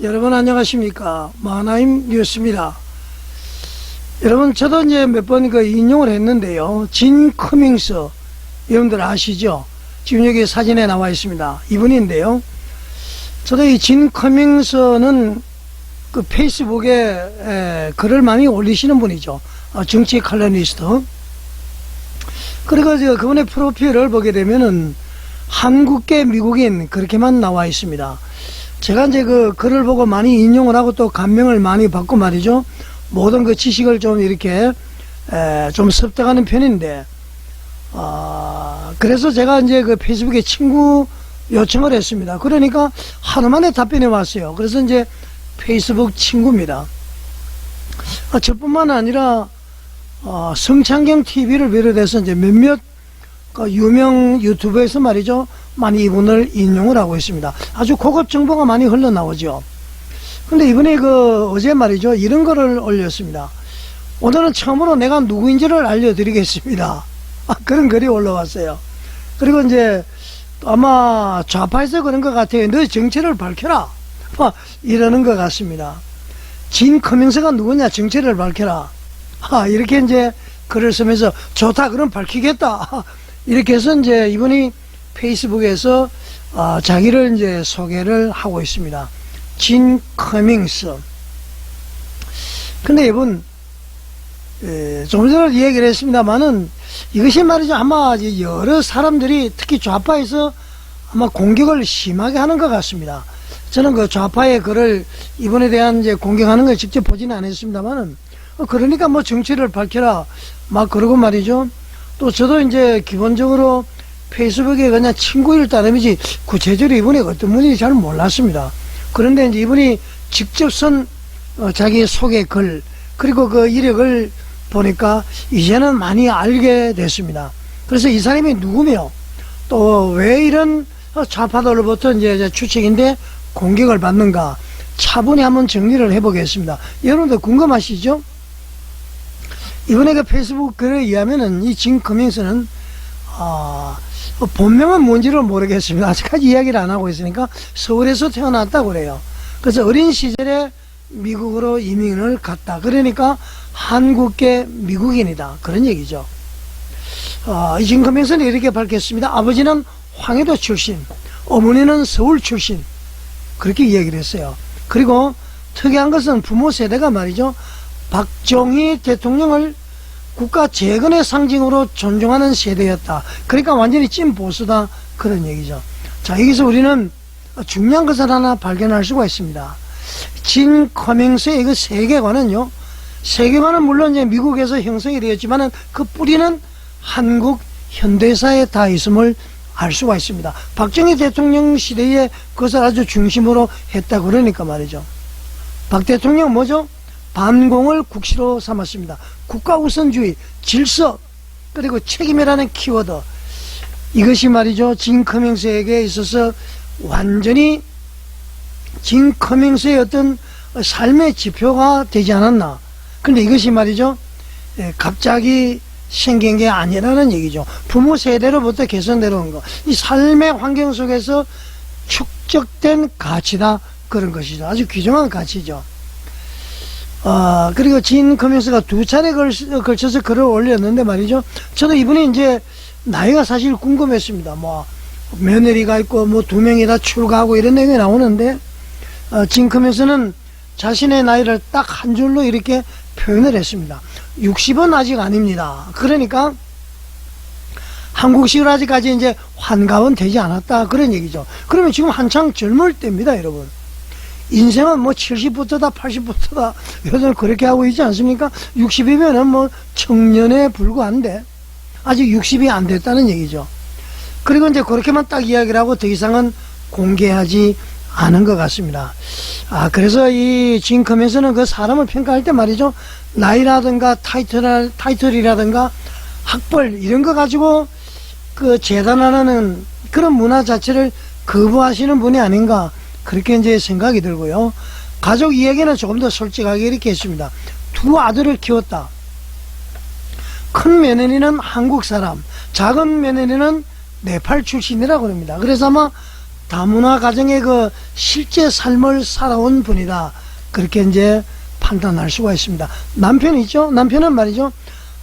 여러분 안녕하십니까. 마하나임 뉴스입니다. 여러분 저도 이제 몇 번 인용을 했는데요. 진 커밍스 여러분들 아시죠? 지금 여기 사진에 나와 있습니다. 이분인데요. 저도 이 진 커밍스는 그 페이스북에 글을 많이 올리시는 분이죠. 정치 칼럼니스트. 그리고 그분의 프로필을 보게 되면은 한국계 미국인 그렇게만 나와 있습니다. 제가 이제 그 글을 보고 많이 인용을 하고 또 감명을 많이 받고 말이죠. 모든 그 지식을 좀 이렇게 좀 습득하는 편인데, 그래서 제가 이제 그 페이스북에 친구 요청을 했습니다. 그러니까 하루 만에 답변이 왔어요. 그래서 이제 페이스북 친구입니다. 저뿐만 아니라 성창경 TV를 비롯해서 이제 몇몇 그 유명 유튜브에서 말이죠, 많이 이분을 인용을 하고 있습니다. 아주 고급 정보가 많이 흘러나오죠. 근데 이분이 어제 말이죠, 이런 거를 올렸습니다. 오늘은 처음으로 내가 누구인지를 알려드리겠습니다. 그런 글이 올라왔어요. 그리고 이제 아마 좌파에서 그런 것 같아요. 너 정체를 밝혀라, 이러는 것 같습니다. 진 커밍스가 누구냐, 정체를 밝혀라, 이렇게 이제 글을 쓰면서 좋다, 그럼 밝히겠다, 이렇게 해서 이제 이분이 페이스북에서 자기를 이제 소개를 하고 있습니다. 진 커밍스. 근데 이분 좀 전에 얘기를 했습니다만은 이것이 말이죠, 아마 여러 사람들이 특히 좌파에서 아마 공격을 심하게 하는 것 같습니다. 저는 그 좌파의 글을 이분에 대한 이제 공격하는 걸 직접 보지는 않았습니다만은, 그러니까 뭐 정체를 밝혀라 막 그러고 말이죠. 또 저도 이제 기본적으로 페이스북에 그냥 친구일 따름이지 구체적으로 이분이 어떤 분인지 잘 몰랐습니다. 그런데 이제 이분이 직접 쓴 자기 소개 글, 그리고 그 이력을 보니까 이제는 많이 알게 됐습니다. 그래서 이 사람이 누구며 또 왜 이런 좌파들로부터 이제 추측인데 공격을 받는가 차분히 한번 정리를 해보겠습니다. 여러분들 궁금하시죠? 이번에 그 페이스북 글에 의하면은 이 진 커밍스는 본명은 뭔지를 모르겠습니다. 아직까지 이야기를 안 하고 있으니까 서울에서 태어났다고 그래요. 그래서 어린 시절에 미국으로 이민을 갔다. 그러니까 한국계 미국인이다, 그런 얘기죠. 이 진 커밍스는 이렇게 밝혔습니다. 아버지는 황해도 출신, 어머니는 서울 출신, 그렇게 이야기를 했어요. 그리고 특이한 것은 부모 세대가 말이죠, 박정희 대통령을 국가 재건의 상징으로 존중하는 세대였다. 그러니까 완전히 찐 보수다, 그런 얘기죠. 자, 여기서 우리는 중요한 것을 하나 발견할 수가 있습니다. 진 커밍스의 그 세계관은요, 세계관은 물론 이제 미국에서 형성이 되었지만은 그 뿌리는 한국 현대사에 다 있음을 알 수가 있습니다. 박정희 대통령 시대에 그것을 아주 중심으로 했다, 그러니까 말이죠. 박 대통령 뭐죠? 반공을 국시로 삼았습니다. 국가 우선주의, 질서, 그리고 책임이라는 키워드, 이것이 말이죠, 진 커밍스에게 있어서 완전히 진 커밍스의 어떤 삶의 지표가 되지 않았나. 근데 이것이 말이죠, 갑자기 생긴 게 아니라는 얘기죠. 부모 세대로부터 개선되는 거, 이 삶의 환경 속에서 축적된 가치다, 그런 것이죠. 아주 귀중한 가치죠. 그리고 진 커밍스가 두 차례 걸쳐서 글을 올렸는데 말이죠, 저도 이분이 이제 나이가 사실 궁금했습니다. 뭐 며느리가 있고 뭐 두 명이 다 출가하고 이런 내용이 나오는데, 진 커밍스는 자신의 나이를 딱 한 줄로 이렇게 표현을 했습니다. 60은 아직 아닙니다. 그러니까 한국식으로 아직까지 이제 환갑은 되지 않았다, 그런 얘기죠. 그러면 지금 한창 젊을 때입니다, 여러분. 인생은 뭐 70부터다 80부터다 요즘 그렇게 하고 있지 않습니까? 60이면은 뭐 청년에 불과한데 아직 60이 안 됐다는 얘기죠. 그리고 이제 그렇게만 딱 이야기를 하고 더 이상은 공개하지 않은 것 같습니다. 그래서 이 진 커밍스는 그 사람을 평가할 때 말이죠, 나이라든가 타이틀이라든가 학벌 이런 거 가지고 그 재단하는 그런 문화 자체를 거부하시는 분이 아닌가, 그렇게 이제 생각이 들고요. 가족 이야기는 조금 더 솔직하게 이렇게 했습니다. 두 아들을 키웠다. 큰 며느리는 한국 사람, 작은 며느리는 네팔 출신이라고 합니다. 그래서 아마 다문화 가정의 그 실제 삶을 살아온 분이다. 그렇게 이제 판단할 수가 있습니다. 남편이죠. 남편은 말이죠.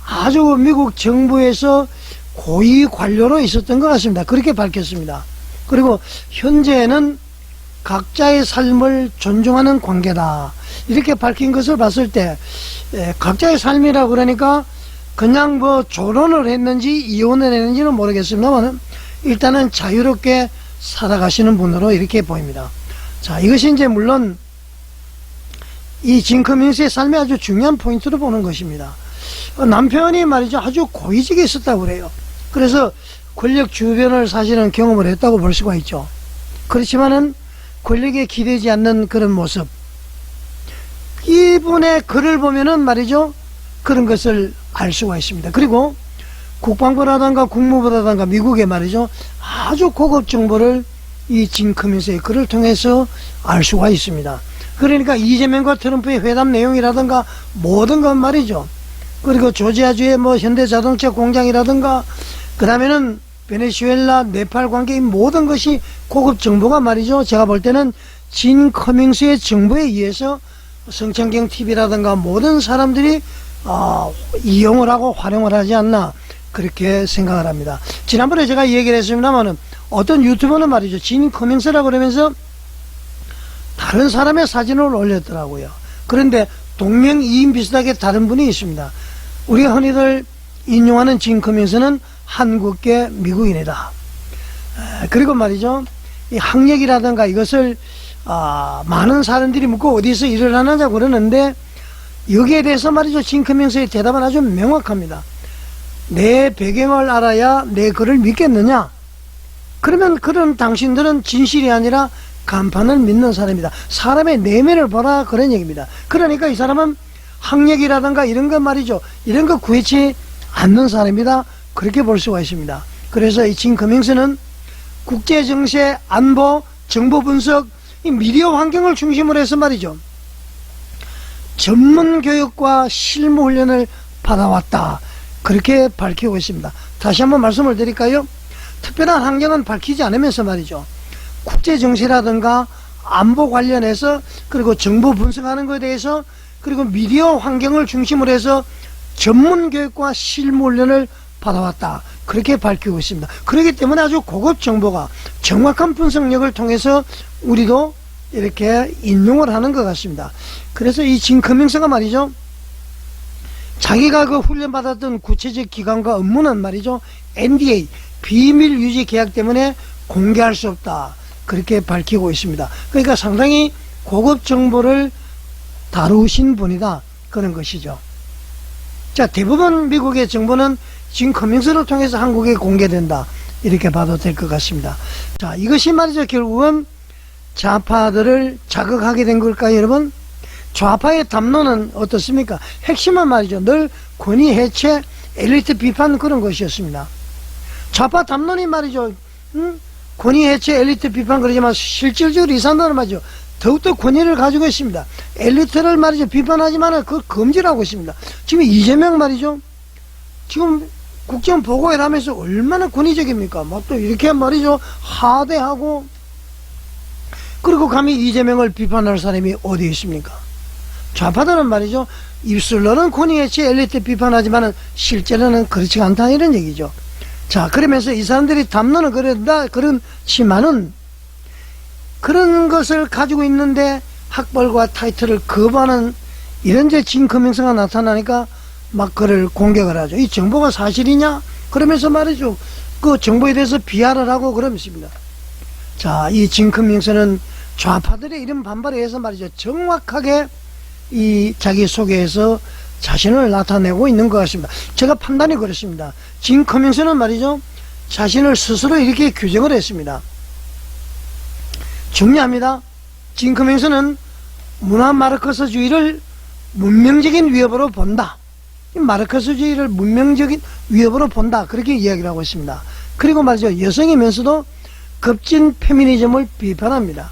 아주 미국 정부에서 고위 관료로 있었던 것 같습니다. 그렇게 밝혔습니다. 그리고 현재는 각자의 삶을 존중하는 관계다. 이렇게 밝힌 것을 봤을 때 각자의 삶이라고 그러니까 그냥 뭐 조론을 했는지 이혼을 했는지는 모르겠습니다만 일단은 자유롭게 살아가시는 분으로 이렇게 보입니다. 자, 이것이 이제 물론 이 짐 커밍스의 삶의 아주 중요한 포인트로 보는 것입니다. 남편이 말이죠 아주 고위직에 있었다고 그래요. 그래서 권력 주변을 사실은 경험을 했다고 볼 수가 있죠. 그렇지만은 권력에 기대지 않는 그런 모습, 이분의 글을 보면은 말이죠 그런 것을 알 수가 있습니다. 그리고 국방부라든가 국무부라든가 미국에 말이죠 아주 고급 정보를 이 짐 커밍스의 글을 통해서 알 수가 있습니다. 그러니까 이재명과 트럼프의 회담 내용이라든가 모든 것 말이죠. 그리고 조지아주의 뭐 현대자동차 공장이라든가 그 다음에는 베네수엘라 네팔 관계인 모든 것이 고급 정보가 말이죠 제가 볼 때는 짐 커밍스의 정보에 의해서 성창경 TV라든가 모든 사람들이 이용을 하고 활용을 하지 않나 그렇게 생각을 합니다. 지난번에 제가 얘기를 했습니다만 어떤 유튜버는 말이죠 짐 커밍스라고 그러면서 다른 사람의 사진을 올렸더라고요. 그런데 동명이인 비슷하게 다른 분이 있습니다. 우리가 흔히들 인용하는 짐 커밍스는 한국계 미국인이다. 그리고 말이죠 이 학력이라든가 이것을 많은 사람들이 묻고 어디서 일을 하느냐고 그러는데 여기에 대해서 말이죠 짐 커밍스의 대답은 아주 명확합니다. 내 배경을 알아야 내 글을 믿겠느냐? 그러면 그런 당신들은 진실이 아니라 간판을 믿는 사람이다. 사람의 내면을 보라 그런 얘기입니다. 그러니까 이 사람은 학력이라든가 이런 거 말이죠 이런 거 구애치 않는 사람이다. 그렇게 볼 수가 있습니다. 그래서 이 짐 커밍스는 국제정세, 안보, 정보 분석, 이 미디어 환경을 중심으로 해서 말이죠 전문 교육과 실무 훈련을 받아왔다. 그렇게 밝히고 있습니다. 다시 한번 말씀을 드릴까요? 특별한 환경은 밝히지 않으면서 말이죠 국제정세라든가 안보 관련해서 그리고 정보 분석하는 것에 대해서 그리고 미디어 환경을 중심으로 해서 전문 교육과 실무 훈련을 받아왔다. 그렇게 밝히고 있습니다. 그렇기 때문에 아주 고급 정보가 정확한 분석력을 통해서 우리도 이렇게 인용을 하는 것 같습니다. 그래서 이 짐 커밍스가 말이죠 자기가 그 훈련받았던 구체적 기관과 업무는 말이죠 NDA 비밀 유지 계약 때문에 공개할 수 없다. 그렇게 밝히고 있습니다. 그러니까 상당히 고급 정보를 다루신 분이다. 그런 것이죠. 자, 대부분 미국의 정보는 짐 커밍스를 통해서 한국에 공개된다. 이렇게 봐도 될 것 같습니다. 자, 이것이 말이죠 결국은 좌파들을 자극하게 된 걸까요, 여러분? 좌파의 담론은 어떻습니까? 핵심은 말이죠 늘 권위 해체, 엘리트 비판 그런 것이었습니다. 좌파 담론이 말이죠 권위 해체, 엘리트 비판 그러지만 실질적으로 이 사람들은 말이죠 더욱더 권위를 가지고 있습니다. 엘리트를 말이죠 비판하지만 그걸 금지하고 있습니다. 지금 이재명 말이죠 지금 국정 보고회를 하면서 얼마나 권위적입니까? 막 또 이렇게 말이죠 하대하고 그리고 감히 이재명을 비판할 사람이 어디 있습니까? 좌파들은 말이죠 입술로는 권위 해체, 엘리트 비판하지만 실제로는 그렇지 않다 이런 얘기죠. 자, 그러면서 이 사람들이 담론은 그렇지만은 그런 것을 가지고 있는데 학벌과 타이틀을 거부하는 이런 짐 커밍스가 나타나니까 막 그를 공격을 하죠. 이 정보가 사실이냐? 그러면서 말이죠 그 정보에 대해서 비하를 하고 그러면서입니다. 자, 이 짐 커밍스는 좌파들의 이런 반발에 의해서 말이죠 정확하게 이 자기 소개에서 자신을 나타내고 있는 것 같습니다. 제가 판단이 그렇습니다. 짐 커밍스는 말이죠 자신을 스스로 이렇게 규정을 했습니다. 중요합니다. 짐 커밍스는 문화 마르크스주의를 문명적인 위협으로 본다. 이 마르크스주의를 문명적인 위협으로 본다. 그렇게 이야기를 하고 있습니다. 그리고 말이죠 여성이면서도 급진 페미니즘을 비판합니다.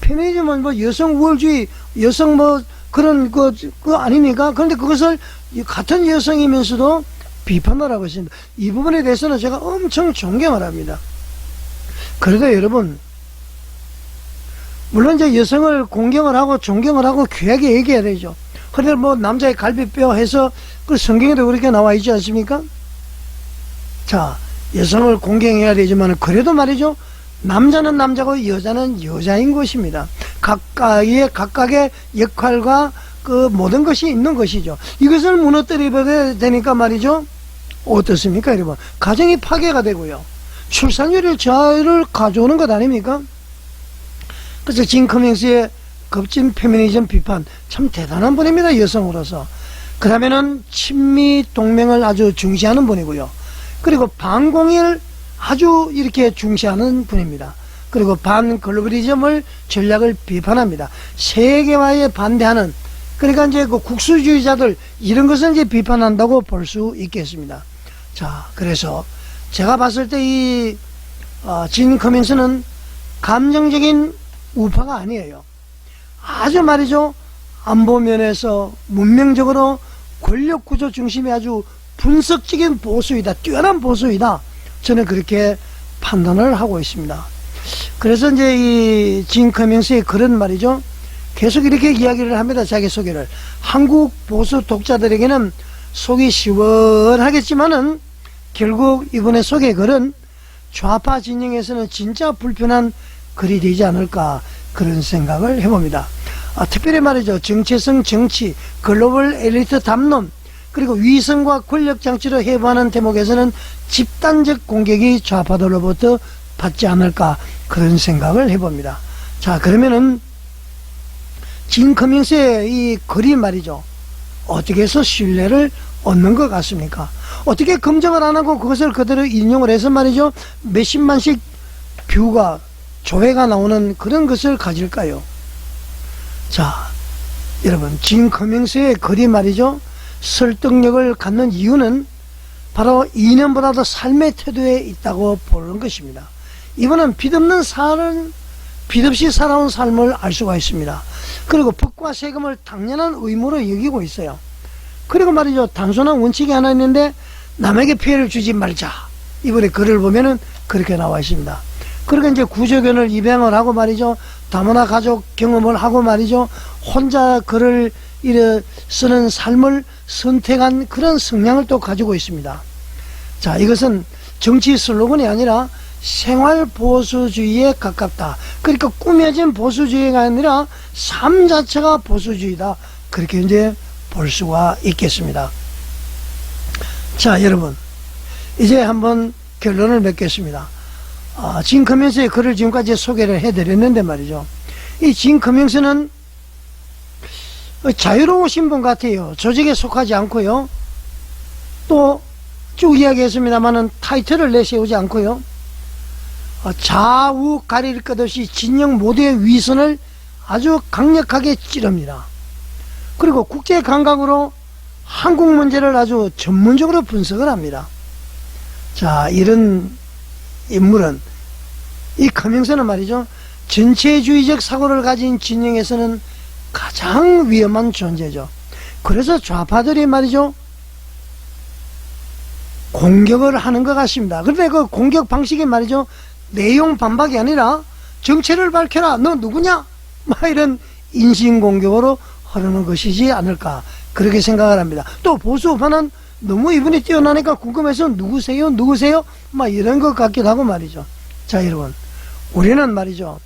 페미니즘은 뭐 여성 우월주의, 여성 뭐 그런 그 아닙니까? 그런데 그것을 같은 여성이면서도 비판을 하고 있습니다. 이 부분에 대해서는 제가 엄청 존경을 합니다. 그래도 여러분 물론 이제 여성을 공경을 하고 존경을 하고 귀하게 얘기해야 되죠. 그런데 뭐 남자의 갈비뼈 해서 그 성경에도 그렇게 나와 있지 않습니까? 자, 여성을 공경해야 되지만 그래도 말이죠. 남자는 남자고 여자는 여자인 것입니다. 각각의 역할과 그 모든 것이 있는 것이죠. 이것을 무너뜨려야 되니까 말이죠. 어떻습니까, 여러분? 가정이 파괴가 되고요. 출산율을 저하를 가져오는 것 아닙니까? 그래서 진 커밍스의 급진 페미니즘 비판 참 대단한 분입니다. 여성으로서. 그 다음에는 친미 동맹을 아주 중시하는 분이고요. 그리고 반공일 아주 이렇게 중시하는 분입니다. 그리고 반글로벌리즘을 전략을 비판합니다. 세계화에 반대하는, 그러니까 이제 그 국수주의자들 이런 것을 이제 비판한다고 볼 수 있겠습니다. 자, 그래서 제가 봤을 때 이 진 커밍스는 감정적인 우파가 아니에요. 아주 말이죠. 안보 면에서 문명적으로 권력 구조 중심의 아주 분석적인 보수이다. 뛰어난 보수이다. 저는 그렇게 판단을 하고 있습니다. 그래서 이제 이 진 커밍스의 그런 말이죠. 계속 이렇게 이야기를 합니다. 자기소개를. 한국 보수 독자들에게는 속이 시원하겠지만은 결국 이번에 소개 글은 좌파 진영에서는 진짜 불편한 글이 되지 않을까 그런 생각을 해봅니다. 특별히 말이죠. 정체성 정치, 글로벌 엘리트 담론, 그리고 위성과 권력 장치로 해부하는 대목에서는 집단적 공격이 좌파들로부터 받지 않을까 그런 생각을 해봅니다. 자, 그러면은 진 커밍스의 이 글이 말이죠. 어떻게 해서 신뢰를 얻는 것 같습니까? 어떻게 검증을 안 하고 그것을 그대로 인용을 해서 말이죠. 몇십만씩 뷰가, 조회가 나오는 그런 것을 가질까요? 자, 여러분, 진 커밍스의 글이 말이죠. 설득력을 갖는 이유는 바로 이념보다도 삶의 태도에 있다고 보는 것입니다. 이분은 빚없이 살아온 삶을 알 수가 있습니다. 그리고 법과 세금을 당연한 의무로 여기고 있어요. 그리고 말이죠. 단순한 원칙이 하나 있는데 남에게 피해를 주지 말자. 이번에 글을 보면은 그렇게 나와 있습니다. 그리고 이제 구조견을 입양을 하고 말이죠. 다문화 가족 경험을 하고 말이죠. 혼자 글을 쓰는 삶을 선택한 그런 성향을 또 가지고 있습니다. 자, 이것은 정치 슬로건이 아니라 생활 보수주의에 가깝다. 그러니까 꾸며진 보수주의가 아니라 삶 자체가 보수주의다. 그렇게 이제 볼 수가 있겠습니다. 자, 여러분, 이제 한번 결론을 맺겠습니다. 진 커밍스의 글을 지금까지 소개를 해드렸는데 말이죠. 이 진 커밍스는 자유로우신 분 같아요. 조직에 속하지 않고요. 또 쭉 이야기했습니다만은 타이틀을 내세우지 않고요. 좌우 가릴 것 없이 진영 모두의 위선을 아주 강력하게 찌릅니다. 그리고 국제 감각으로 한국 문제를 아주 전문적으로 분석을 합니다. 자, 이런 인물은, 이 커밍스는 말이죠. 전체주의적 사고를 가진 진영에서는 가장 위험한 존재죠. 그래서 좌파들이 말이죠. 공격을 하는 것 같습니다. 그런데 그 공격 방식이 말이죠. 내용 반박이 아니라 정체를 밝혀라. 너 누구냐? 막 이런 인신공격으로 흐르는 것이지 않을까. 그렇게 생각을 합니다. 또 보수파는 너무 이분이 뛰어나니까 궁금해서 누구세요? 누구세요? 막 이런 것 같기도 하고 말이죠. 자, 여러분. 우리는 말이죠.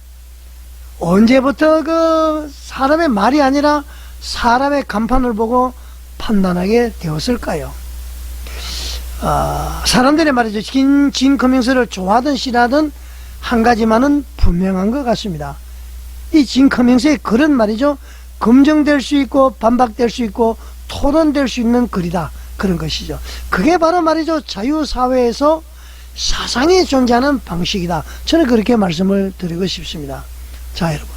언제부터 그 사람의 말이 아니라 사람의 간판을 보고 판단하게 되었을까요? 사람들이 말이죠. 진 커밍스를 좋아하든 싫어하든 한 가지만은 분명한 것 같습니다. 이 진 커밍스의 글은 말이죠. 검증될 수 있고 반박될 수 있고 토론될 수 있는 글이다. 그런 것이죠. 그게 바로 말이죠. 자유사회에서 사상이 존재하는 방식이다. 저는 그렇게 말씀을 드리고 싶습니다. 자, 여러분.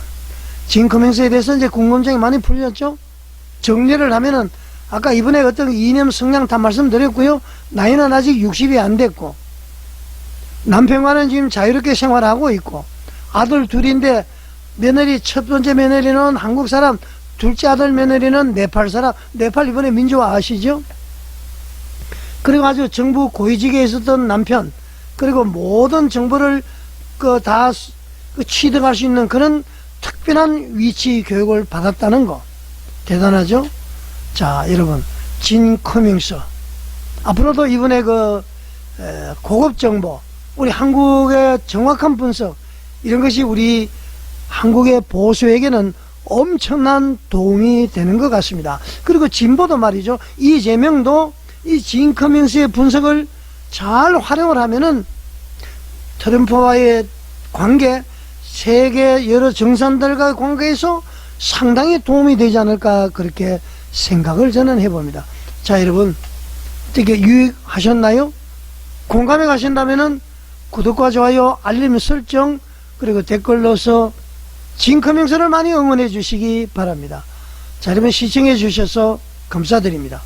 진 커밍스에 대해서 이제 궁금증이 많이 풀렸죠? 정리를 하면은 아까 이번에 어떤 이념 성향 다 말씀드렸고요. 나이는 아직 60이 안 됐고 남편과는 지금 자유롭게 생활하고 있고 아들 둘인데 며느리 첫 번째 며느리는 한국 사람, 둘째 아들 며느리는 네팔 사람. 네팔 이번에 민주화 아시죠? 그리고 아주 정부 고위직에 있었던 남편, 그리고 모든 정보를 다 취득할 수 있는 그런 특별한 위치 교육을 받았다는 거 대단하죠. 자, 여러분, 진 커밍스 앞으로도 이번에 고급 정보, 우리 한국의 정확한 분석, 이런 것이 우리 한국의 보수에게는 엄청난 도움이 되는 것 같습니다. 그리고 진보도 말이죠. 이재명도 이 진 커밍스의 분석을 잘 활용을 하면은 트럼프와의 관계, 세계 여러 정상들과의 관계에서 상당히 도움이 되지 않을까, 그렇게 생각을 저는 해봅니다. 자, 여러분, 어떻게 유익하셨나요? 공감해 가신다면은 구독과 좋아요, 알림 설정, 그리고 댓글 넣어서 진 커밍스를 많이 응원해 주시기 바랍니다. 자, 여러분, 시청해 주셔서 감사드립니다.